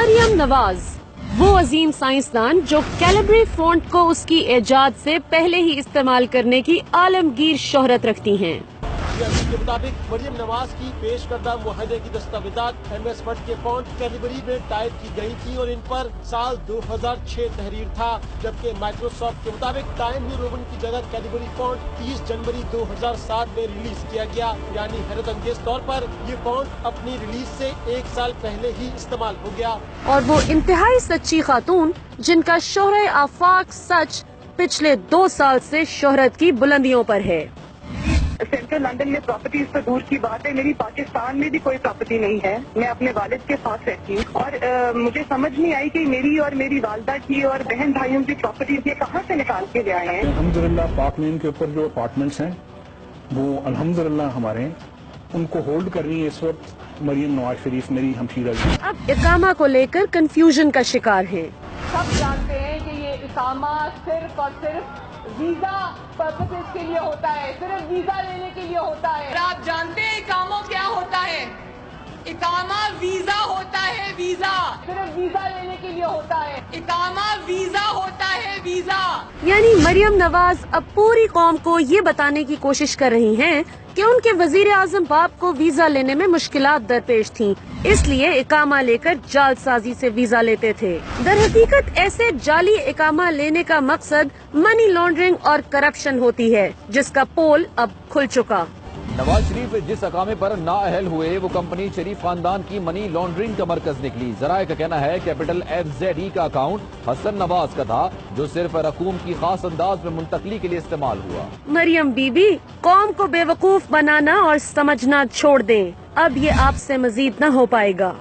مریم نواز وہ عظیم سائنسدان جو کیلیبری فونٹ کو اس کی ایجاد سے پہلے ہی استعمال کرنے کی عالمگیر شہرت رکھتی ہیں۔ کے مطابق مریم نواز کی پیش کردہ معاہدے کی دستاویزات ایم ایس ورڈ کے فونٹ کیلیبری میں ٹائپ کی گئی تھی اور ان پر سال 2006 تحریر تھا، جبکہ مائکروسافٹ کے مطابق ٹائم نیو رومن کی جگہ کیلیبری فونٹ 30 جنوری 2007 میں ریلیز کیا گیا، یعنی حیرت انگیز طور پر یہ فونٹ اپنی ریلیز سے 1 سال پہلے ہی استعمال ہو گیا۔ اور وہ انتہائی سچی خاتون جن کا شہرہ آفاق سچ پچھلے 2 سال سے شہرت کی بلندیوں پر ہے۔ سینٹرل لندن میں پراپرٹیز تو دور کی بات ہے، میری پاکستان میں بھی کوئی پراپرٹی نہیں ہے، میں اپنے والد کے ساتھ رہتی ہوں اور مجھے سمجھ نہیں آئی کہ میری اور میری والدہ کی اور بہن بھائیوں کی پراپرٹیز یہ کہاں سے نکال کے لے آئے ہیں۔ الحمدللہ پاک لین کے اوپر جو اپارٹمنٹس ہیں وہ الحمدللہ ہمارے ہیں، ان کو ہولڈ کرنی ہے اس وقت مریم نواز شریف میری ہمشیرہ جی۔ اب اقامہ کو لے کر کنفیوژن کا شکار ہے۔ سب جانتے ہیں کہ یہ اقامہ صرف اور صرف ویزا پرپسز کے لیے ہوتا ہے، صرف ویزا لینے کے لیے ہوتا ہے۔ آپ جانتے ہیں اقامہ کیا ہوتا ہے؟ اقامہ ویزا ہوتا ہے، ویزا صرف ویزا لینے کے لیے ہوتا ہے، اقامہ ویزا ہوتا ہے، ویزا۔ یعنی مریم نواز اب پوری قوم کو یہ بتانے کی کوشش کر رہی ہیں کہ ان کے وزیر اعظم باپ کو ویزا لینے میں مشکلات درپیش تھیں، اس لیے اقامہ لے کر جعل سازی سے ویزا لیتے تھے۔ در حقیقت ایسے جعلی اقامہ لینے کا مقصد منی لانڈرنگ اور کرپشن ہوتی ہے، جس کا پول اب کھل چکا۔ نواز شریف جس اقامے پر نااہل ہوئے وہ کمپنی شریف خاندان کی منی لانڈرنگ کا مرکز نکلی۔ ذرائع کا کہنا ہے کیپٹل FZE کا اکاؤنٹ حسن نواز کا تھا، جو صرف رقوم کی خاص انداز میں منتقلی کے لیے استعمال ہوا۔ مریم بی بی قوم کو بے وقوف بنانا اور سمجھنا چھوڑ دیں، اب یہ آپ سے مزید نہ ہو پائے گا۔